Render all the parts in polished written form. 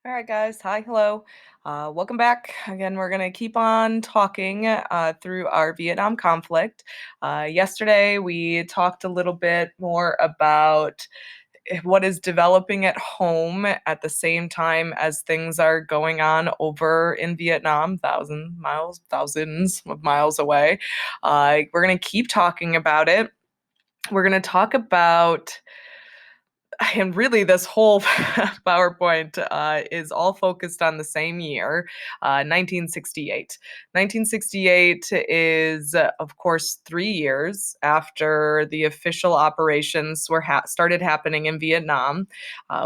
All right, guys. Hi, hello. Welcome back. Again, we're going to keep on talking through our Vietnam conflict. Yesterday, we talked a little bit more about what is developing at home at the same time as things are going on over in Vietnam, thousands of miles away. We're going to keep talking about it. We're going to talk about and really this whole PowerPoint is all focused on the same year, 1968. 1968 is, of course, 3 years after the official operations were started happening in Vietnam.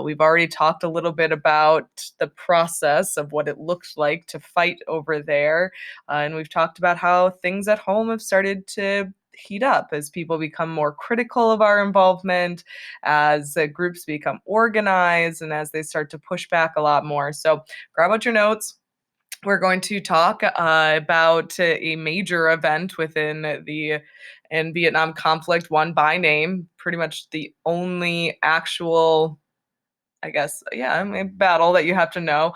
We've already talked a little bit about the process of what it looked like to fight over there, and we've talked about how things at home have started to heat up as people become more critical of our involvement, as groups become organized, and as they start to push back a lot more. So grab out your notes. We're going to talk about a major event within the Vietnam conflict, one by name, pretty much the only actual, I guess, yeah, I mean, battle that you have to know,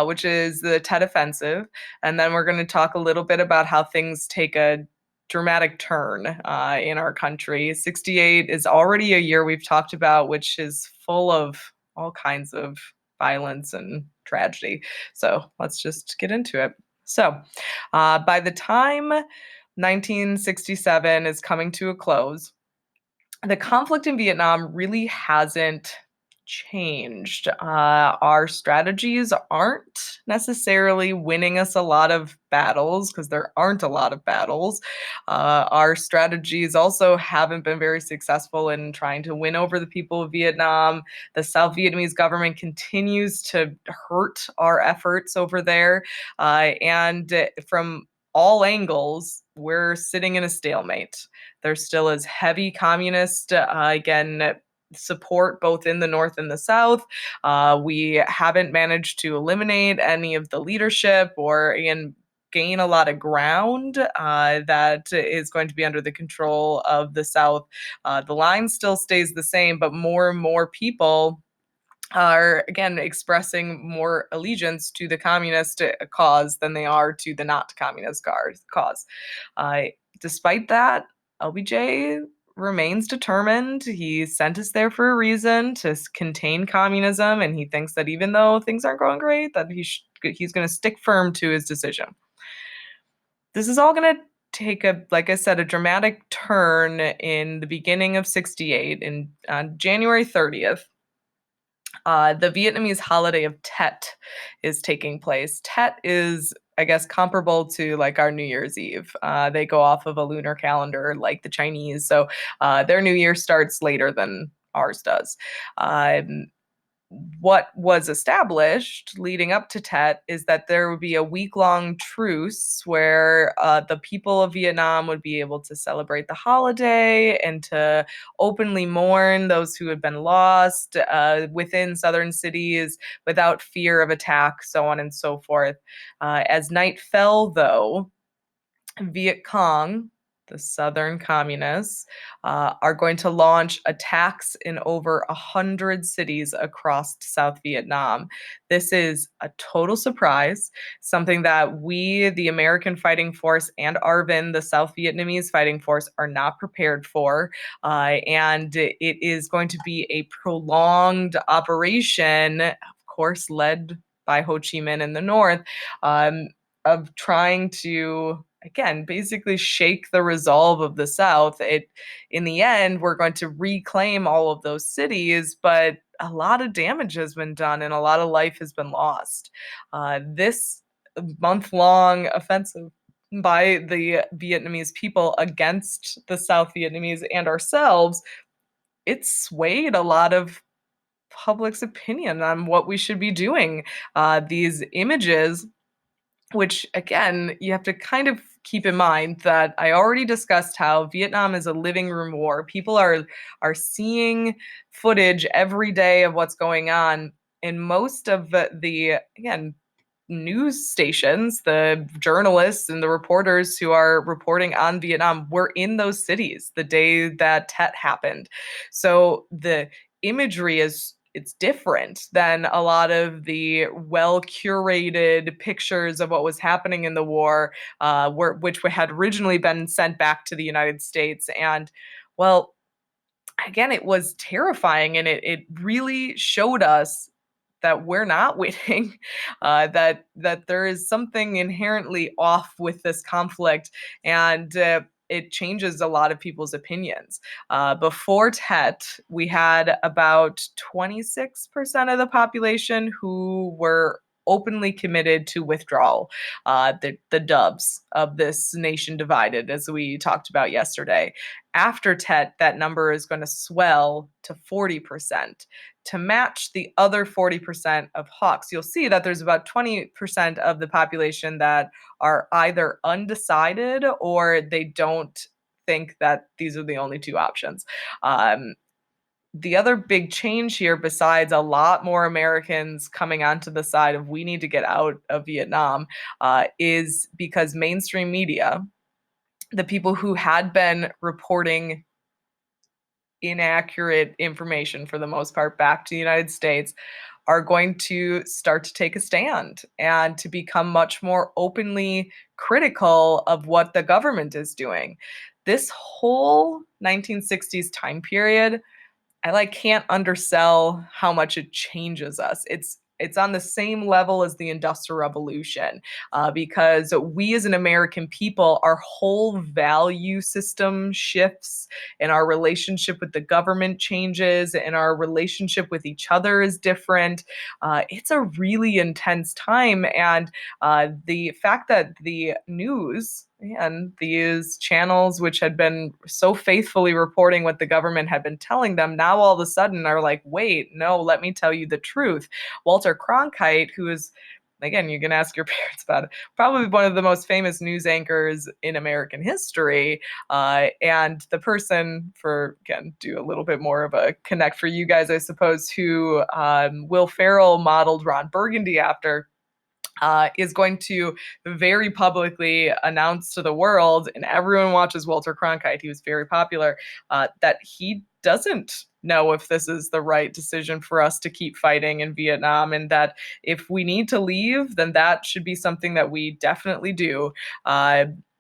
which is the Tet Offensive. And then we're going to talk a little bit about how things take a dramatic turn in our country. 68 is already a year we've talked about, which is full of all kinds of violence and tragedy. So let's just get into it. So by the time 1967 is coming to a close, the conflict in Vietnam really hasn't changed. Our strategies aren't necessarily winning us a lot of battles because there aren't a lot of battles. Our strategies also haven't been very successful in trying to win over the people of Vietnam. The South Vietnamese government continues to hurt our efforts over there. And from all angles, we're sitting in a stalemate. There still is heavy communist, again, support both in the North and the South. We haven't managed to eliminate any of the leadership or gain a lot of ground that is going to be under the control of the South. The line still stays the same, but more and more people are again expressing more allegiance to the communist cause than they are to the not communist cause. Uh, Despite that, LBJ remains determined. He sent us there for a reason, to contain communism, and he thinks that even though things aren't going great, that he's going to stick firm to his decision. This is all going to take like I said, a dramatic turn in the beginning of 68, on January 30th. The Vietnamese holiday of Tet is taking place. Tet is, I guess, comparable to like our New Year's Eve. They go off of a lunar calendar like the Chinese, so their New Year starts later than ours does. What was established leading up to Tet is that there would be a week-long truce where the people of Vietnam would be able to celebrate the holiday and to openly mourn those who had been lost within southern cities without fear of attack, so on and so forth. As night fell, though, Viet Cong, the Southern Communists, are going to launch attacks in over 100 cities across South Vietnam. This is a total surprise, something that we, the American Fighting Force, and ARVN, the South Vietnamese Fighting Force, are not prepared for. And it is going to be a prolonged operation, of course, led by Ho Chi Minh in the north, of trying to, again, basically shake the resolve of the South. In the end, we're going to reclaim all of those cities, but a lot of damage has been done and a lot of life has been lost. This month-long offensive by the Vietnamese people against the South Vietnamese and ourselves, it swayed a lot of public's opinion on what we should be doing. These images, which again, you have to kind of keep in mind that I already discussed how Vietnam is a living room war. People are seeing footage every day of what's going on, and most of the again, news stations, the journalists and the reporters who are reporting on Vietnam were in those cities the day that Tet happened. So the imagery is it's different than a lot of the well curated pictures of what was happening in the war, which had originally been sent back to the United States. And well, again, it was terrifying, and it really showed us that we're not winning, that there is something inherently off with this conflict, and it changes a lot of people's opinions. Before Tet, we had about 26% of the population who were openly committed to withdrawal, the dubs of this nation divided, as we talked about yesterday. After Tet, that number is going to swell to 40% to match the other 40% of hawks. You'll see that there's about 20% of the population that are either undecided or they don't think that these are the only two options. The other big change here, besides a lot more Americans coming onto the side of we need to get out of Vietnam, is because mainstream media, the people who had been reporting inaccurate information for the most part back to the United States, are going to start to take a stand and to become much more openly critical of what the government is doing. This whole 1960s time period, I can't undersell how much it changes us. It's on the same level as the Industrial Revolution, because we as an American people, our whole value system shifts, and our relationship with the government changes, and our relationship with each other is different. It's a really intense time, and the fact that the news and these channels, which had been so faithfully reporting what the government had been telling them, now all of a sudden are like, wait, no, let me tell you the truth. Walter Cronkite, who is, again, you can ask your parents about it, probably one of the most famous news anchors in American history. And the person, for, again, do a little bit more of a connect for you guys, I suppose, who Will Ferrell modeled Ron Burgundy after, is going to very publicly announce to the world, and everyone watches Walter Cronkite, he was very popular, that he doesn't know if this is the right decision for us to keep fighting in Vietnam, and that if we need to leave, then that should be something that we definitely do.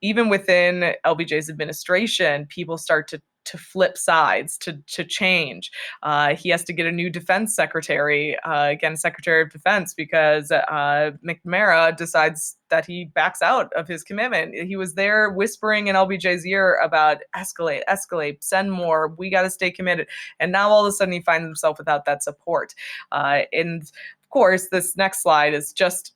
Even within LBJ's administration, people start to flip sides, to change. He has to get a new defense secretary, again, Secretary of Defense, because McNamara decides that he backs out of his commitment. He was there whispering in LBJ's ear about escalate, escalate, send more, we got to stay committed. And now all of a sudden he finds himself without that support. And of course, this next slide is just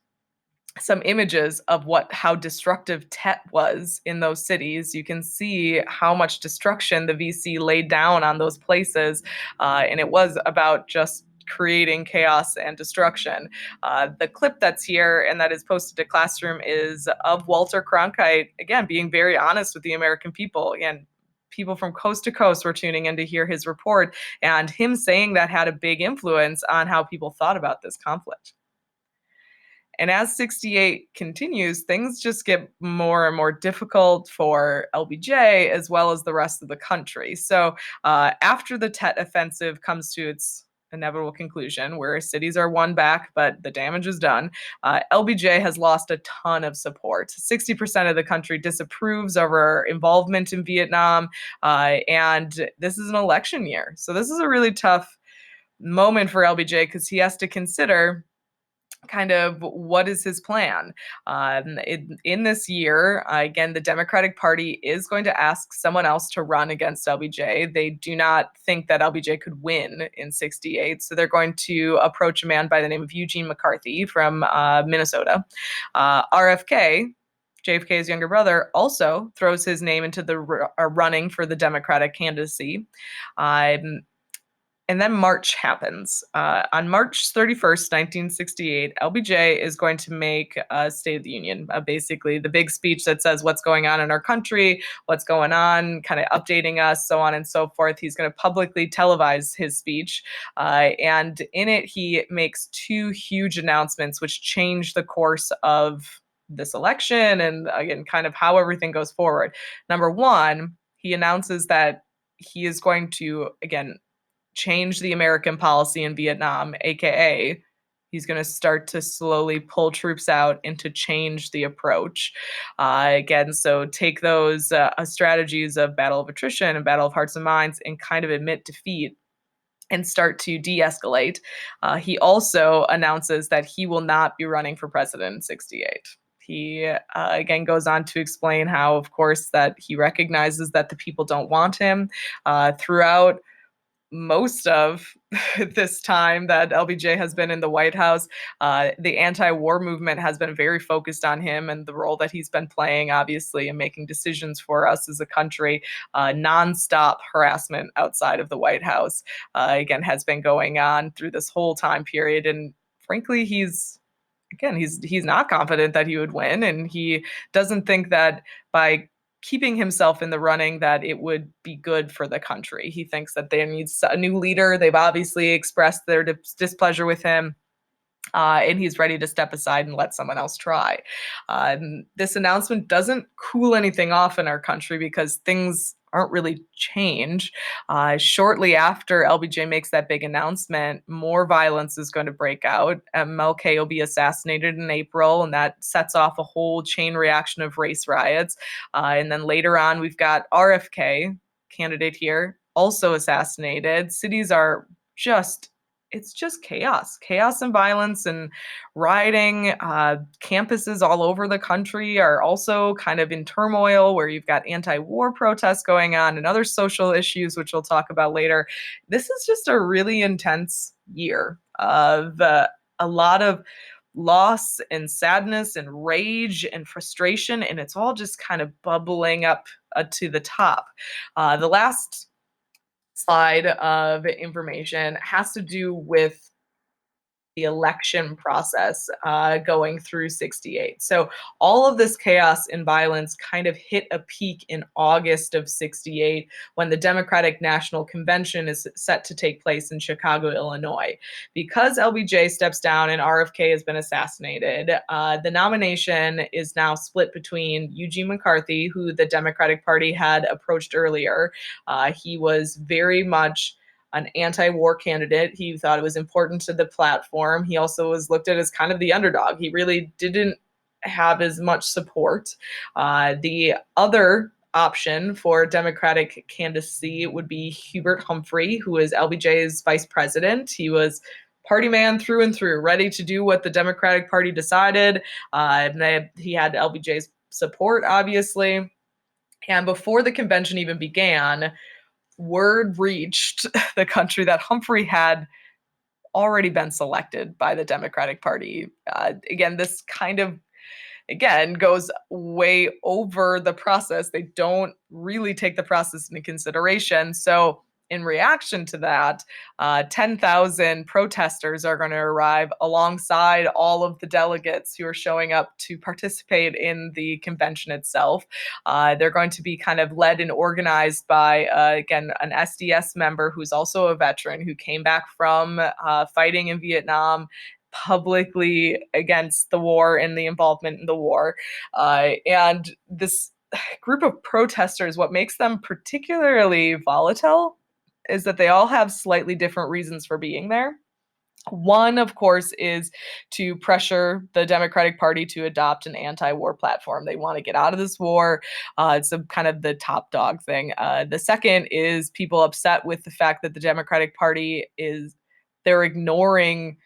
some images of how destructive Tet was in those cities. You can see how much destruction the VC laid down on those places, and it was about just creating chaos and destruction. The clip that's here and that is posted to Classroom is of Walter Cronkite, again, being very honest with the American people. Again, people from coast to coast were tuning in to hear his report, and him saying that had a big influence on how people thought about this conflict. And as 68 continues, things just get more and more difficult for LBJ as well as the rest of the country. So after the Tet Offensive comes to its inevitable conclusion, where cities are won back, but the damage is done, LBJ has lost a ton of support. 60% of the country disapproves of our involvement in Vietnam, and this is an election year. So this is a really tough moment for LBJ because he has to consider kind of what is his plan. In this year, again, the Democratic Party is going to ask someone else to run against LBJ. They do not think that LBJ could win in 68, so they're going to approach a man by the name of Eugene McCarthy from Minnesota. RFK, JFK's younger brother, also throws his name into the running for the Democratic candidacy. And then March happens. On March 31st, 1968, LBJ is going to make a State of the Union, basically the big speech that says what's going on in our country, what's going on, kind of updating us, so on and so forth. He's going to publicly televise his speech. And in it, he makes two huge announcements which change the course of this election and, again, kind of how everything goes forward. Number one, he announces that he is going to, again, change the American policy in Vietnam, aka he's going to start to slowly pull troops out and to change the approach. Again, so take those strategies of battle of attrition and battle of hearts and minds and kind of admit defeat and start to de escalate. He also announces that he will not be running for president in 68. He again goes on to explain how, of course, that he recognizes that the people don't want him. Throughout most of this time that LBJ has been in the White House, the anti war movement has been very focused on him and the role that he's been playing, obviously, in making decisions for us as a country. Nonstop harassment outside of the White House, again, has been going on through this whole time period. And frankly, he's not confident that he would win, and he doesn't think that by keeping himself in the running that it would be good for the country. He thinks that there needs a new leader. They've obviously expressed their displeasure with him. And he's ready to step aside and let someone else try. This announcement doesn't cool anything off in our country because things aren't really changed. Shortly after LBJ makes that big announcement, more violence is going to break out. MLK will be assassinated in April, and that sets off a whole chain reaction of race riots. And then later on, we've got RFK, candidate here, also assassinated. Cities are just it's just chaos and violence and rioting. Campuses all over the country are also kind of in turmoil, where you've got anti-war protests going on and other social issues, which we'll talk about later. This is just a really intense year of a lot of loss and sadness and rage and frustration, and it's all just kind of bubbling up to the top. The last slide of information has to do with the election process going through 68. So all of this chaos and violence kind of hit a peak in August of 68 when the Democratic National Convention is set to take place in Chicago, Illinois. Because LBJ steps down and RFK has been assassinated, the nomination is now split between Eugene McCarthy, who the Democratic Party had approached earlier. He was very much an anti-war candidate. He thought it was important to the platform. He also was looked at as kind of the underdog. He really didn't have as much support. The other option for Democratic candidacy would be Hubert Humphrey, who is LBJ's vice president. He was party man through and through, ready to do what the Democratic Party decided. He had LBJ's support, obviously. And before the convention even began, word reached the country that Humphrey had already been selected by the Democratic Party. Again, this kind of goes way over the process. They don't really take the process into consideration. So in reaction to that, 10,000 protesters are going to arrive alongside all of the delegates who are showing up to participate in the convention itself. They're going to be kind of led and organized by, again, an SDS member who's also a veteran who came back from fighting in Vietnam publicly against the war and the involvement in the war. And this group of protesters, what makes them particularly volatile is that they all have slightly different reasons for being there. One, of course, is to pressure the Democratic Party to adopt an anti-war platform. They want to get out of this war. It's a kind of the top dog thing. The second is people upset with the fact that the Democratic Party they're ignoring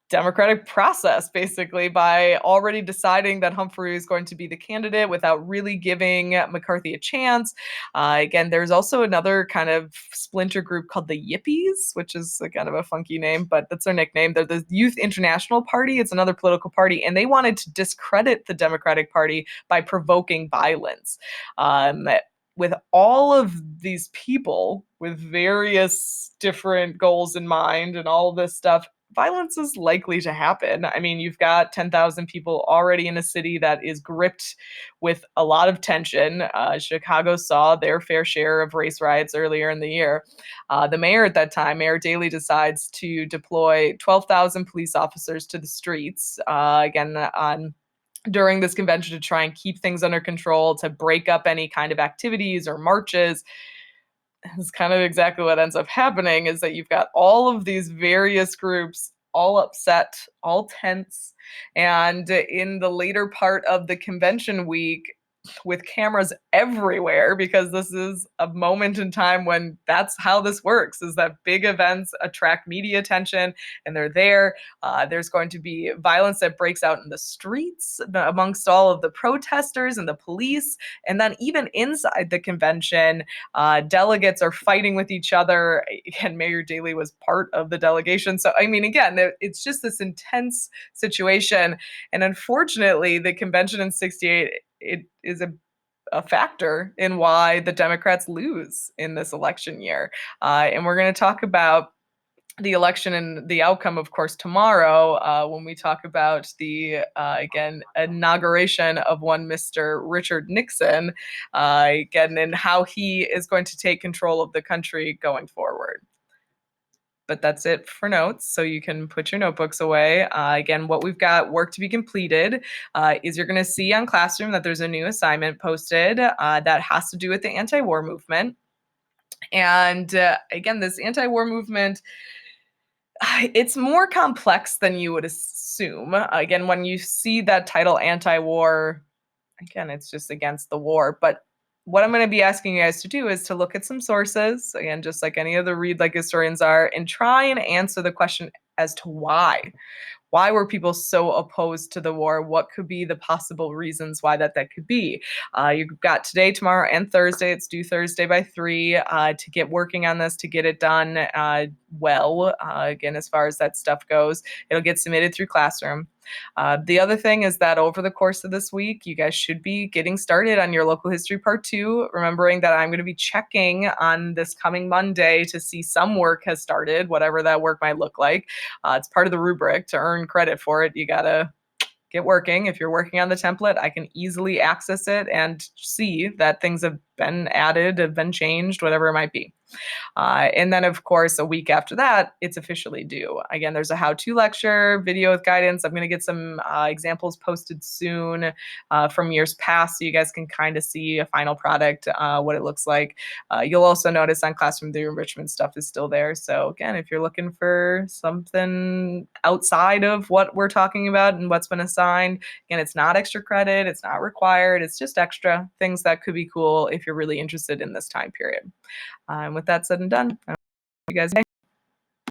democratic process, basically, by already deciding that Humphrey is going to be the candidate without really giving McCarthy a chance. Again, there's also another kind of splinter group called the Yippies, which is a kind of a funky name, but that's their nickname. They're the Youth International Party. It's another political party, and they wanted to discredit the Democratic Party by provoking violence. With all of these people with various different goals in mind and all of this stuff, violence is likely to happen. I mean, you've got 10,000 people already in a city that is gripped with a lot of tension. Chicago saw their fair share of race riots earlier in the year. The mayor at that time, Mayor Daley, decides to deploy 12,000 police officers to the streets, during this convention to try and keep things under control, to break up any kind of activities or marches. is kind of exactly what ends up happening, is that you've got all of these various groups all upset, all tense, and in the later part of the convention week, with cameras everywhere, because this is a moment in time when that's how this works, is that big events attract media attention, and they're there. There's going to be violence that breaks out in the streets amongst all of the protesters and the police, and then even inside the convention, delegates are fighting with each other. Again, Mayor Daley was part of the delegation. So, I mean, again, it's just this intense situation. And unfortunately, the convention in 68, it is a factor in why the Democrats lose in this election year. And we're going to talk about the election and the outcome, of course, tomorrow, when we talk about the, again, inauguration of one Mr. Richard Nixon, again, and how he is going to take control of the country going forward. But that's it for notes, so you can put your notebooks away. Again, what we've got work to be completed is you're going to see on Classroom that there's a new assignment posted that has to do with the anti-war movement. And again, this anti-war movement, it's more complex than you would assume. Again, when you see that title, anti-war, again, it's just against the war. But what I'm going to be asking you guys to do is to look at some sources, again, just like any other read like historians are, and try and answer the question as to why. Why were people so opposed to the war? What could be the possible reasons why that could be? You've got today, tomorrow, and Thursday. It's due Thursday by 3 to get working on this, to get it done well. Again, as far as that stuff goes, it'll get submitted through Classroom. The other thing is that over the course of this week, you guys should be getting started on your local history part 2, remembering that I'm going to be checking on this coming Monday to see some work has started, whatever that work might look like. It's part of the rubric. To earn credit for it, you got to get working. If you're working on the template, I can easily access it and see that things have been added, have been changed, whatever it might be. And then, of course, a week after that, it's officially due. Again, there's a how-to lecture, video with guidance. I'm going to get some examples posted soon from years past, so you guys can kind of see a final product, what it looks like. You'll also notice on Classroom, the enrichment stuff is still there. So again, if you're looking for something outside of what we're talking about and what's been assigned, again, it's not extra credit. It's not required. It's just extra things that could be cool if you're really interested in this time period. And with that said and done, I hope you guys